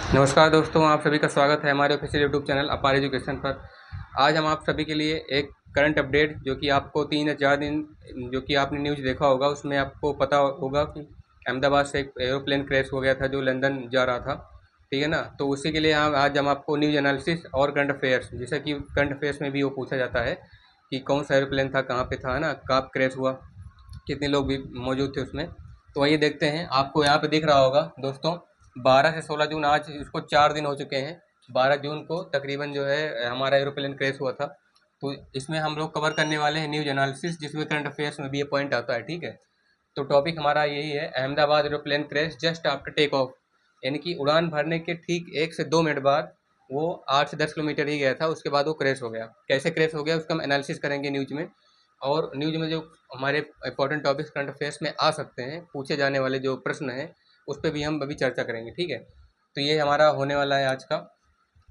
नमस्कार दोस्तों, आप सभी का स्वागत है हमारे ऑफिशियल यूट्यूब चैनल अपार एजुकेशन पर। आज हम आप सभी के लिए एक करंट अपडेट जो कि आपको 3 या 4 दिन जो कि आपने न्यूज़ देखा होगा उसमें आपको पता होगा कि अहमदाबाद से एक एरोप्लेन क्रैश हो गया था जो लंदन जा रहा था। ठीक है ना। तो उसी के लिए आज हम आपको न्यूज़ एनालिसिस और करंट अफेयर्स, जैसा कि करंट अफेयर्स में भी वो पूछा जाता है कि कौन सा एरोप्लेन था, कहाँ पे था, है ना, कब क्रैश हुआ, कितने लोग भी मौजूद थे उसमें। तो आइए देखते हैं। आपको यहाँ पे दिख रहा होगा दोस्तों, 12 से 16 जून, आज इसको 4 दिन हो चुके हैं। 12 जून को तकरीबन जो है हमारा एरोप्लेन क्रैश हुआ था। तो इसमें हम लोग कवर करने वाले हैं न्यूज़ एनालिसिस, जिसमें करंट अफेयर्स में भी ये पॉइंट आता है। ठीक है। तो टॉपिक हमारा यही है, Ahmedabad aeroplane crash just after take off, यानी कि उड़ान भरने के ठीक 1 से 2 मिनट बाद वो 8 से 10 किलोमीटर ही गया था, उसके बाद वो क्रैश हो गया। कैसे क्रैश हो गया उसका हम एनालिसिस करेंगे न्यूज़ में। और न्यूज़ में जो हमारे इंपॉर्टेंट टॉपिक्स करंट अफेयर्स में आ सकते हैं, पूछे जाने वाले जो प्रश्न हैं, उस पर भी हम अभी चर्चा करेंगे। ठीक है। तो ये हमारा होने वाला है आज का।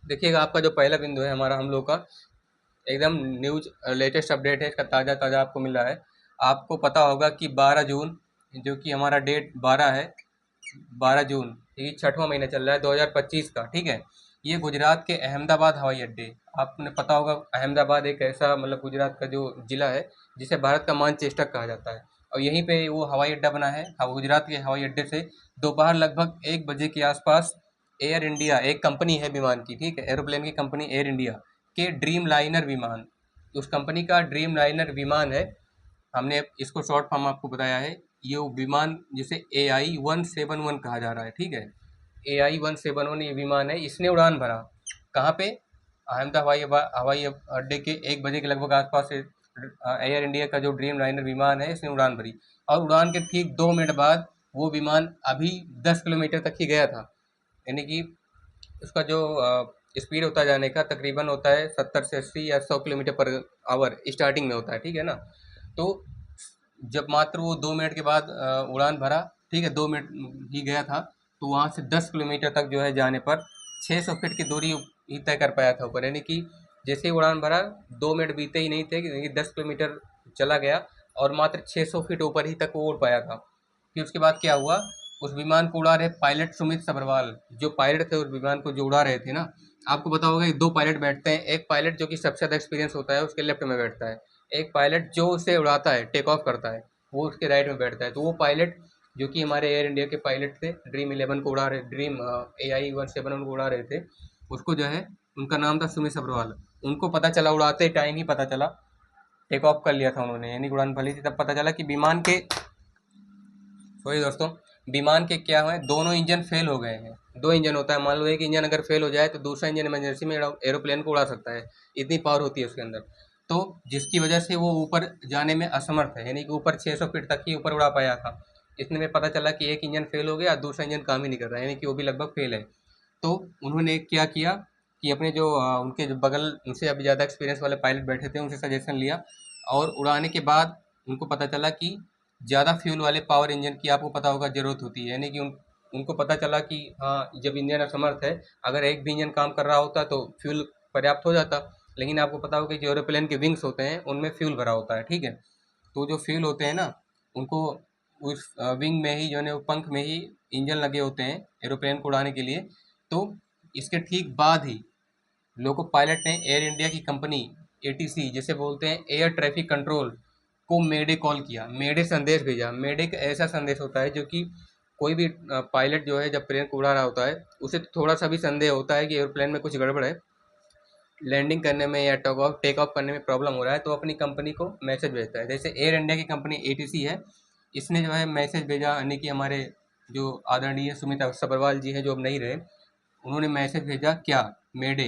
देखिएगा, आपका जो पहला बिंदु है हमारा, हम लोग का एकदम न्यूज लेटेस्ट अपडेट है, इसका ताज़ा ताज़ा आपको मिल रहा है। आपको पता होगा कि 12 जून, जो कि हमारा डेट 12 है, 12 जून, ये 6वां महीना चल रहा है 2025 का। ठीक है। ये गुजरात के अहमदाबाद हवाई अड्डे, आपने पता होगा अहमदाबाद एक ऐसा मतलब गुजरात का जो ज़िला है जिसे भारत का मानचेस्टर कहा जाता है, और यहीं पे वो हवाई अड्डा बना है। गुजरात के हवाई अड्डे से दोपहर लगभग 1 बजे के आसपास एयर इंडिया, एक कंपनी है विमान की, ठीक है, एरोप्लेन की कंपनी एयर इंडिया के ड्रीम लाइनर विमान, उस कंपनी का ड्रीम लाइनर विमान है, हमने इसको शॉर्ट फॉर्म आपको बताया है। ये वो विमान जिसे AI-171 कहा जा रहा है। ठीक है। AI-171 ये विमान है, इसने उड़ान भरा कहाँ पे, अहमदाबाद हवाई अड्डे के 1 बजे के लगभग आसपास से एयर इंडिया का जो ड्रीम लाइनर विमान है इसने उड़ान भरी। और उड़ान के ठीक 2 मिनट बाद वो विमान अभी 10 किलोमीटर तक ही गया था, यानी कि उसका जो स्पीड होता है जाने का तकरीबन होता है 70 से 80 या 100 किलोमीटर पर आवर स्टार्टिंग में होता है। ठीक है ना। तो जब मात्र वो 2 मिनट के बाद उड़ान भरा, ठीक है, 2 मिनट ही गया था, तो वहाँ से 10 किलोमीटर तक जो है जाने पर 600 फीट की दूरी ही तय कर पाया था ऊपर, यानी कि जैसे ही उड़ान भरा 2 मिनट बीते ही नहीं थे कि 10 किलोमीटर चला गया, और मात्र 600 फीट ऊपर ही तक वो उड़ पाया था। फिर उसके बाद क्या हुआ, उस विमान को उड़ा रहे पायलट सुमित सब्रवाल, जो पायलट थे उस विमान को जो उड़ा रहे थे ना, आपको पता होगा कि 2 पायलट बैठते हैं। एक पायलट जो कि सबसे ज़्यादा एक्सपीरियंस होता है उसके लेफ्ट में बैठता है, एक पायलट जो उसे उड़ाता है, टेक ऑफ करता है, वो उसके राइट में बैठता है। तो वो पायलट जो कि हमारे एयर इंडिया के पायलट थे, ड्रीम 11 को उड़ा रहे, ड्रीम AI-171 को उड़ा रहे थे, उसको जो है, उनका नाम था सुमित सब्रवाल। उनको पता चला उड़ाते टाइम ही पता चला, टेक ऑफ कर लिया था उन्होंने, यानी उड़ान भली थी, तब पता चला कि विमान के, सॉरी दोस्तों, विमान के क्या हुए, दोनों इंजन फेल हो गए हैं। 2 इंजन होता है, मान लो एक इंजन अगर फेल हो जाए तो दूसरा इंजन इमरजेंसी में एरोप्लेन को उड़ा सकता है, इतनी पावर होती है उसके अंदर। तो जिसकी वजह से वो ऊपर जाने में असमर्थ है, यानी कि ऊपर 600 फीट तक ही ऊपर उड़ा पाया था। इतने में पता चला कि एक इंजन फेल हो गया, दूसरा इंजन काम ही नहीं कर रहा है, यानी कि वो भी लगभग फेल है। तो उन्होंने क्या किया कि अपने जो उनके जो बगल, उनसे अभी ज़्यादा एक्सपीरियंस वाले पायलट बैठे थे, उनसे सजेशन लिया, और उड़ाने के बाद उनको पता चला कि ज़्यादा फ्यूल वाले पावर इंजन की आपको पता होगा ज़रूरत होती है, यानी कि उनको पता चला कि हाँ, जब इंजन असमर्थ है, अगर एक भी इंजन काम कर रहा होता तो फ्यूल पर्याप्त हो जाता, लेकिन आपको पता होगा कि जो एरोप्लेन के विंग्स होते हैं उनमें फ्यूल भरा होता है। ठीक है। तो जो फ्यूल होते हैं ना, उनको उस विंग में ही, जो है वो पंख में ही इंजन लगे होते हैं एरोप्लेन को उड़ाने के लिए। तो इसके ठीक बाद ही लोको पायलट ने एयर इंडिया की कंपनी ATC, जिसे बोलते हैं एयर ट्रैफिक कंट्रोल, को मेडे कॉल किया, मेडे संदेश भेजा। मेडे एक ऐसा संदेश होता है जो कि कोई भी पायलट जो है जब प्लेन को उड़ा रहा होता है, उसे थोड़ा सा भी संदेह होता है कि एयरप्लेन में कुछ गड़बड़ है, लैंडिंग करने में या टेक ऑफ करने में प्रॉब्लम हो रहा है, तो अपनी कंपनी को मैसेज भेजता है। जैसे एयर इंडिया की कंपनी ATC है, इसने जो है मैसेज भेजा, यानी कि हमारे जो आदरणीय सुमित सब्रवाल जी हैं जो अब नहीं रहे, उन्होंने मैसेज भेजा क्या, मेडे,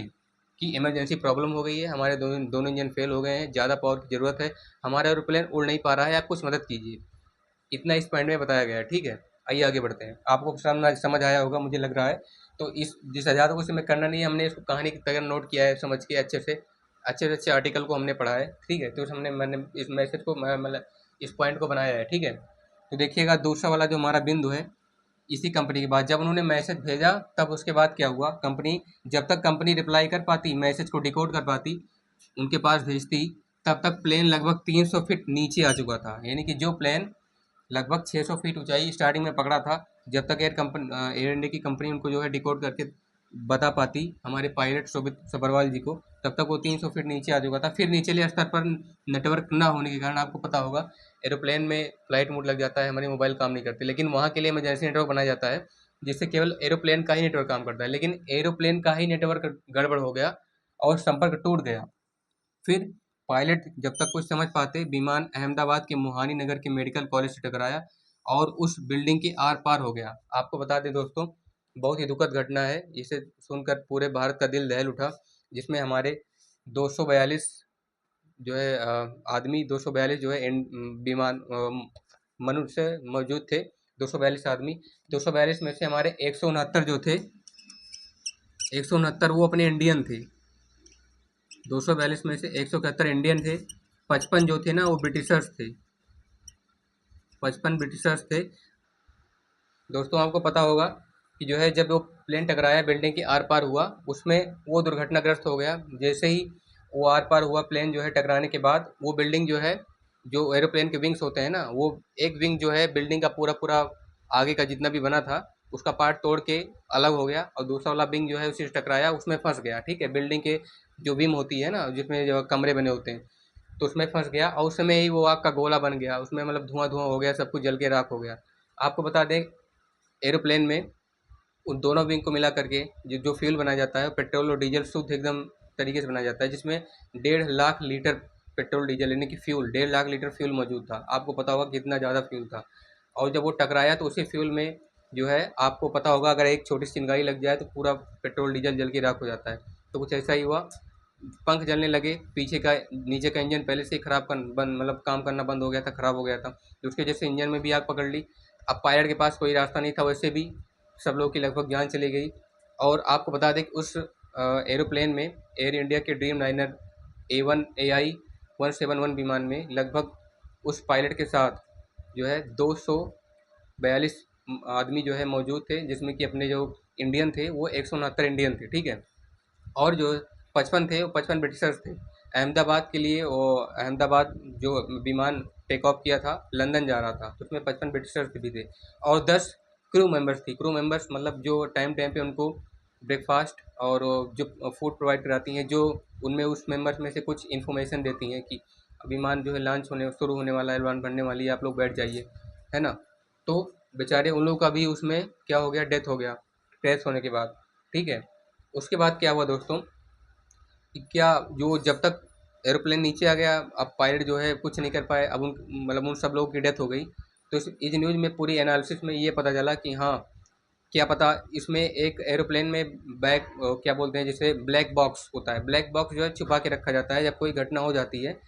कि इमरजेंसी प्रॉब्लम हो गई है, हमारे दोनों दोनों इंजन फेल हो गए हैं, ज़्यादा पावर की ज़रूरत है, हमारा एरोप्लेन उड़ नहीं पा रहा है, आप कुछ मदद कीजिए। इतना इस पॉइंट में बताया गया है। ठीक है। आइए आगे बढ़ते हैं। आपको समझ आया होगा मुझे लग रहा है। तो इस जिस ज़्यादा कुछ हमें करना नहीं है, हमने इसको कहानी की तरह नोट किया है, समझ के अच्छे से अच्छे आर्टिकल को हमने पढ़ा है। ठीक है। तो मैंने इस मैसेज को मतलब इस पॉइंट को बनाया है। ठीक है। तो देखिएगा, दूसरा वाला जो हमारा बिंदु है, इसी कंपनी के बाद जब उन्होंने मैसेज भेजा, तब उसके बाद क्या हुआ, कंपनी, जब तक कंपनी रिप्लाई कर पाती, मैसेज को डिकोड कर पाती, उनके पास भेजती, तब तक प्लेन लगभग 300 फीट नीचे आ चुका था, यानी कि जो प्लेन लगभग 600 फीट ऊंचाई स्टार्टिंग में पकड़ा था, जब तक एयर इंडिया की कंपनी उनको जो है डिकोड करके बता पाती हमारे पायलट शोभित सब्बरवाल जी को, तब तक वो 300 फीट नीचे आ चुका था। फिर निचले स्तर पर नेटवर्क ना होने के कारण आपको पता होगा एरोप्लेन में फ्लाइट मोड लग जाता है, हमारी मोबाइल काम नहीं करती, लेकिन वहाँ के लिए इमरजेंसी नेटवर्क बनाया जाता है जिससे केवल एरोप्लेन का ही नेटवर्क काम करता है। लेकिन एरोप्लेन का ही नेटवर्क गड़बड़ हो गया और संपर्क टूट गया। फिर पायलट जब तक कुछ समझ पाते, विमान अहमदाबाद के मुहानी नगर के मेडिकल कॉलेज से टकराया और उस बिल्डिंग के आर पार हो गया। आपको बता दें दोस्तों, बहुत ही दुखद घटना है, इसे सुनकर पूरे भारत का दिल दहल उठा, जिसमें हमारे 242 जो है आदमी 242 जो है विमान मनुष्य मौजूद थे। 242 आदमी, 242 में से हमारे 169 जो थे, 169 वो अपने इंडियन थे। 242 में से 171 इंडियन थे, 55 जो थे ना वो ब्रिटिशर्स थे, 55 ब्रिटिशर्स थे। दोस्तों आपको पता होगा कि जो है जब वो प्लेन टकराया, बिल्डिंग के आर पार हुआ, उसमें वो दुर्घटनाग्रस्त हो गया। जैसे ही वो आर पार हुआ प्लेन जो है टकराने के बाद, वो बिल्डिंग जो है, जो एरोप्लेन के विंग्स होते हैं ना, वो एक विंग जो है बिल्डिंग का पूरा पूरा आगे का जितना भी बना था उसका पार्ट तोड़ के अलग हो गया, और दूसरा वाला विंग जो है उसी से टकराया, उसमें फंस गया। ठीक है, बिल्डिंग के जो विम होती है ना, जिसमें जो कमरे बने होते हैं, तो उसमें फंस गया और उस समय ही वो आग का गोला बन गया, उसमें मतलब धुआं धुआं हो गया, सब कुछ जल के राख हो गया। आपको बता दें, एरोप्लेन में उन दोनों विंग को मिला करके जो फ्यूल बनाया जाता है, पेट्रोल और डीजल शुद्ध एकदम तरीके से बनाया जाता है, जिसमें 1.5 लाख लीटर पेट्रोल डीजल यानी कि फ्यूल, 1.5 लाख लीटर फ्यूल मौजूद था। आपको पता होगा कितना ज़्यादा फ्यूल था। और जब वो टकराया तो उसी फ्यूल में जो है, आपको पता होगा अगर एक छोटी सी चिंगारी लग जाए तो पूरा पेट्रोल डीजल जल के राख हो जाता है। तो कुछ ऐसा ही हुआ, पंख जलने लगे, पीछे का नीचे का इंजन पहले से ही खराब कर बंद मतलब काम करना बंद हो गया था, खराब हो गया था, तो उसके वजह से इंजन में भी आग पकड़ ली। अब पायलट के पास कोई रास्ता नहीं था, वैसे भी सब लोग की लगभग जान चली गई। और आपको बता दें कि उस एरोप्लेन में, एयर इंडिया के ड्रीम लाइनर AI-171 विमान में लगभग उस पायलट के साथ जो है 242 आदमी जो है मौजूद थे, जिसमें कि अपने जो इंडियन थे वो 169 इंडियन थे। ठीक है, और जो 55 थे वो 55 ब्रिटिशर्स थे। अहमदाबाद के लिए वो, अहमदाबाद जो विमान टेक ऑफ किया था लंदन जा रहा था, तो उसमें 55 ब्रिटिशर्स भी थे और 10 क्रू मेंबर्स थी। क्रू मेंबर्स मतलब जो टाइम टाइम पे उनको ब्रेकफास्ट और जो फूड प्रोवाइड कराती हैं, जो उनमें उस मेंबर्स में से कुछ इन्फॉर्मेशन देती हैं कि विमान जो है लॉन्च होने शुरू होने वाला है, उड़ान भरने वाली है, आप लोग बैठ जाइए, है ना। तो बेचारे उन लोगों का भी उसमें क्या हो गया, डेथ हो गया क्रैश होने के बाद। ठीक है, उसके बाद क्या हुआ दोस्तों कि क्या जो जब तक एरोप्लेन नीचे आ गया, अब पायलट जो है कुछ नहीं कर पाए, अब उन मतलब उन सब लोगों की डेथ हो गई। तो इस न्यूज़ में पूरी एनालिसिस में ये पता चला कि हाँ, क्या पता इसमें एक एरोप्लेन में क्या बोलते हैं, जैसे ब्लैक बॉक्स होता है, ब्लैक बॉक्स जो है छुपा के रखा जाता है। जब कोई घटना हो जाती है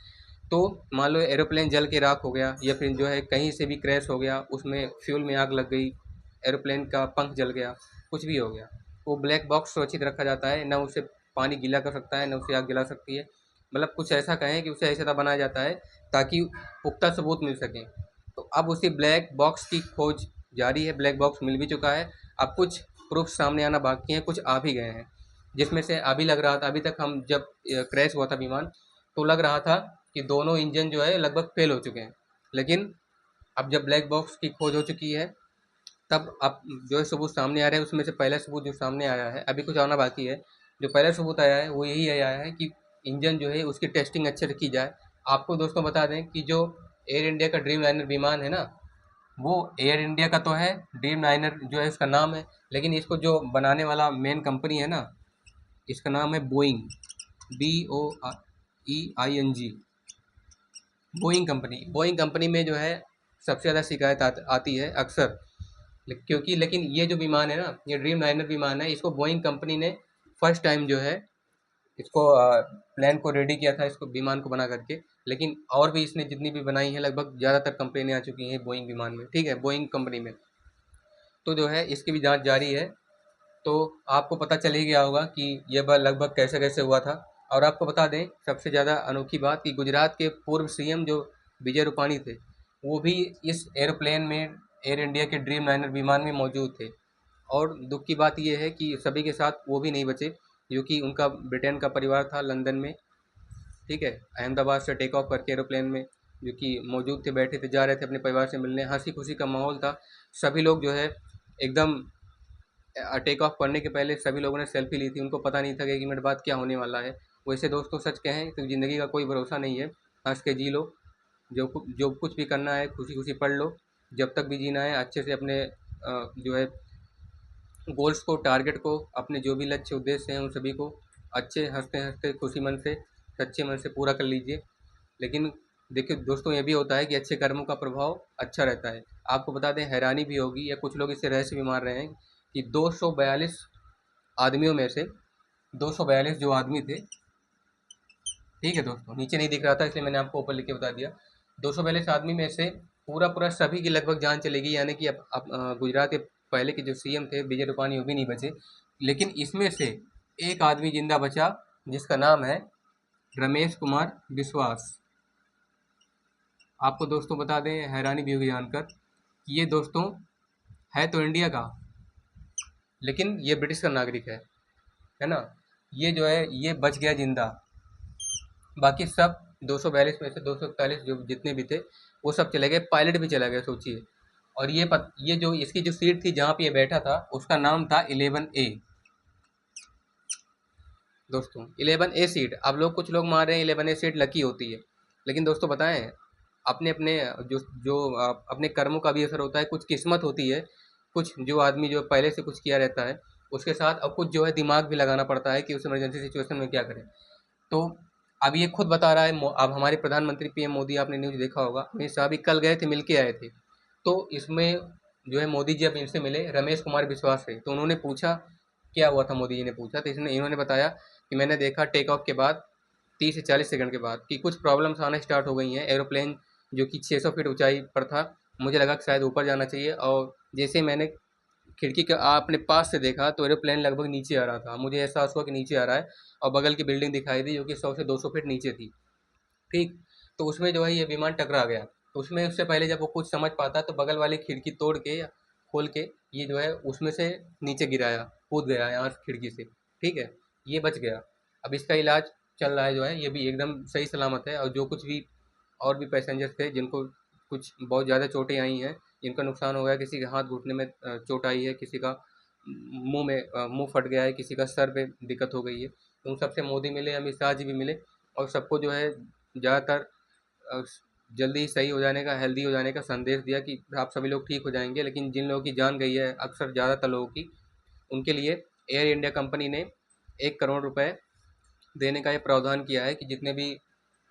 तो मान लो एरोप्लेन जल के राख हो गया, या फिर जो है कहीं से भी क्रैश हो गया, उसमें फ्यूल में आग लग गई, एरोप्लेन का पंख जल गया, कुछ भी हो गया, वो ब्लैक बॉक्स सुरक्षित रखा जाता है, ना उसे पानी गीला कर सकता है, ना उसे आग जला सकती है। मतलब कुछ ऐसा कहें कि उसे ऐसा तरह बनाया जाता है ताकि पुख्ता सबूत मिल सकें। तो अब उसी ब्लैक बॉक्स की खोज जारी है, ब्लैक बॉक्स मिल भी चुका है, अब कुछ प्रूफ सामने आना बाकी हैं, कुछ आ भी गए हैं, जिसमें से अभी लग रहा था, अभी तक हम जब क्रैश हुआ था विमान, तो लग रहा था कि दोनों इंजन जो है लगभग फेल हो चुके हैं। लेकिन अब जब ब्लैक बॉक्स की खोज हो चुकी है, तब अब जो है सबूत सामने आ रहे हैं। उसमें से पहला सबूत जो सामने आया है, अभी कुछ आना बाकी है, जो पहला सबूत आया है वो यही आया है कि इंजन जो है उसकी टेस्टिंग अच्छे से की जाए। आपको दोस्तों बता दें कि जो एयर इंडिया का ड्रीम लाइनर विमान है ना, वो एयर इंडिया का तो है, ड्रीम लाइनर जो है इसका नाम है, लेकिन इसको जो बनाने वाला मेन कंपनी है ना, इसका नाम है Boeing, BOEING, Boeing company. Boeing company में जो है सबसे ज़्यादा शिकायत आती है अक्सर, क्योंकि लेकिन ये जो विमान है ना, ये ड्रीम लाइनर विमान है, इसको बोइंग कंपनी ने फर्स्ट टाइम जो है इसको प्लान को रेडी किया था, इसको विमान को बना करके। लेकिन और भी इसने जितनी भी बनाई है, लगभग ज़्यादातर कंपनियाँ आ चुकी हैं बोइंग विमान में, ठीक है, बोइंग कंपनी में। तो जो है इसकी भी जांच जारी है। तो आपको पता चल ही गया होगा कि ये लगभग कैसे कैसे हुआ था। और आपको बता दें सबसे ज़्यादा अनोखी बात कि गुजरात के पूर्व CM जो विजय रूपाणी थे, वो भी इस एरोप्लेन में, एयर इंडिया के ड्रीम लाइनर विमान में मौजूद थे। और दुख की बात यह है कि सभी के साथ वो भी नहीं बचे, क्योंकि उनका ब्रिटेन का परिवार था लंदन में। ठीक है, अहमदाबाद से टेक ऑफ करके एरोप्लेन में जो कि मौजूद थे, बैठे थे, जा रहे थे अपने परिवार से मिलने, हंसी खुशी का माहौल था। सभी लोग जो है एकदम टेक ऑफ करने के पहले सभी लोगों ने सेल्फी ली थी, उनको पता नहीं था कि 1 मिनट बाद क्या होने वाला है। वैसे दोस्तों सच कहें तो ज़िंदगी का कोई भरोसा नहीं है, हँस के जी लो, जो कुछ भी करना है खुशी खुशी पढ़ लो, जब तक भी जीना है अच्छे से अपने जो है गोल्स को, टारगेट को, अपने जो भी लक्ष्य उद्देश्य हैं उन सभी को अच्छे हंसते हंसते खुशी मन से, सच्चे मन से पूरा कर लीजिए। लेकिन देखिए दोस्तों, ये भी होता है कि अच्छे कर्मों का प्रभाव अच्छा रहता है। आपको बता दें, हैरानी भी होगी या कुछ लोग इससे रहस्य भी मार रहे हैं कि 242 आदमियों में से 242 जो आदमी थे, ठीक है दोस्तों, नीचे नहीं दिख रहा था इसलिए मैंने आपको ऊपर लिख के बता दिया। 242 आदमी में से पूरा पूरा सभी की लगभग जान चलेगी, यानी कि अब गुजरात के पहले के जो सीएम थे विजय रूपानी, वो भी नहीं बचे। लेकिन इसमें से एक आदमी जिंदा बचा, जिसका नाम है रमेश कुमार विश्वास। आपको दोस्तों बता दें, हैरानी भी होगी जानकर कि ये दोस्तों है तो इंडिया का, लेकिन ये ब्रिटिश का नागरिक है ना। ये जो है ये बच गया जिंदा, बाकी सब 242 में से 241 जो जितने भी थे वो सब चले गए, पायलट भी चला गया, सोचिए। और ये जो इसकी जो सीट थी जहाँ पे ये बैठा था उसका नाम था 11A दोस्तों, 11A सीट। अब लोग कुछ लोग मान रहे हैं 11A सीट लकी होती है, लेकिन दोस्तों बताएं, अपने अपने जो जो अपने कर्मों का भी असर होता है, कुछ किस्मत होती है, कुछ जो आदमी जो पहले से कुछ किया रहता है उसके साथ अब कुछ जो है दिमाग भी लगाना पड़ता है कि उस इमरजेंसी सिचुएशन में क्या करें। तो अब ये खुद बता रहा है, अब हमारे प्रधानमंत्री पीएम मोदी, आपने न्यूज़ देखा होगा, अमित शाह भी कल गए थे, मिल के आए थे। तो इसमें जो है मोदी जी अब इनसे मिले रमेश कुमार विश्वास से, तो उन्होंने पूछा क्या हुआ था, मोदी जी ने पूछा, तो इन्होंने बताया कि मैंने देखा टेक ऑफ के बाद 30 से 40 सेकंड के बाद कि कुछ प्रॉब्लम्स आना स्टार्ट हो गई हैं। एरोप्लेन जो कि 600 फीट ऊंचाई पर था, मुझे लगा कि शायद ऊपर जाना चाहिए, और जैसे मैंने खिड़की के अपने पास से देखा तो एरोप्लेन लगभग नीचे आ रहा था, मुझे एहसास हुआ कि नीचे आ रहा है, और बगल की बिल्डिंग दिखाई दी जो कि 100 से 200 फीट नीचे थी, ठीक। तो उसमें जो है ये विमान टकरा गया। तो उसमें उससे पहले जब वो कुछ समझ पाता तो बगल वाली खिड़की तोड़ के या खोल के ये जो है उसमें से नीचे गिराया, कूद गया यहाँ खिड़की से, ठीक है। ये बच गया। अब इसका इलाज चल रहा है, जो है ये भी एकदम सही सलामत है। और जो कुछ भी और भी पैसेंजर्स थे जिनको कुछ बहुत ज़्यादा चोटें आई हैं, जिनका नुकसान हो गया, किसी के हाथ घुटने में चोट आई है, किसी का मुंह फट गया है, किसी का सर पे दिक्कत हो गई है, तो उन सबसे मोदी मिले, अमित शाह जी भी मिले, और सबको जो है ज़्यादातर अ, जल्दी सही हो जाने का, हेल्दी हो जाने का संदेश दिया कि आप सभी लोग ठीक हो जाएंगे। लेकिन जिन लोगों की जान गई है, अक्सर ज़्यादातर लोगों की, उनके लिए एयर इंडिया कंपनी ने 1 करोड़ रुपए देने का ये प्रावधान किया है कि जितने भी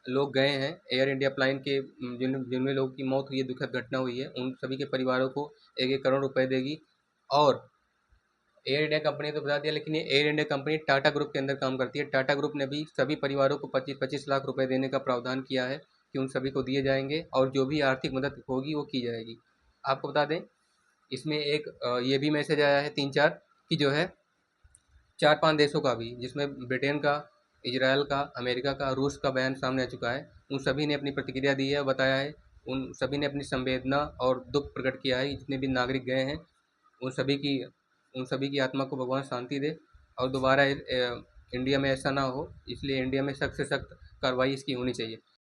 लोग गए हैं एयर इंडिया प्लान के, जिनमें लोगों की मौत हुई है, दुखद घटना हुई है, उन सभी के परिवारों को 1-1 करोड़ रुपए देगी। और एयर इंडिया कंपनी तो बता दिया, लेकिन ये air India company Tata group के अंदर काम करती है। टाटा ग्रुप ने भी सभी परिवारों को 25-25 लाख रुपए देने का प्रावधान किया है कि उन सभी को दिए जाएंगे, और जो भी आर्थिक मदद होगी वो की जाएगी। आपको बता दें, इसमें एक ये भी मैसेज आया है 3-4 कि जो है 4-5 देशों का भी, जिसमें ब्रिटेन का, इजराइल का, अमेरिका का, रूस का बयान सामने आ चुका है। उन सभी ने अपनी प्रतिक्रिया दी है और बताया है, उन सभी ने अपनी संवेदना और दुख प्रकट किया है। जितने भी नागरिक गए हैं उन सभी की उन सभी की आत्मा को भगवान शांति दे, और दोबारा इंडिया में ऐसा ना हो, इसलिए इंडिया में सख्त से सख्त कार्रवाई इसकी होनी चाहिए।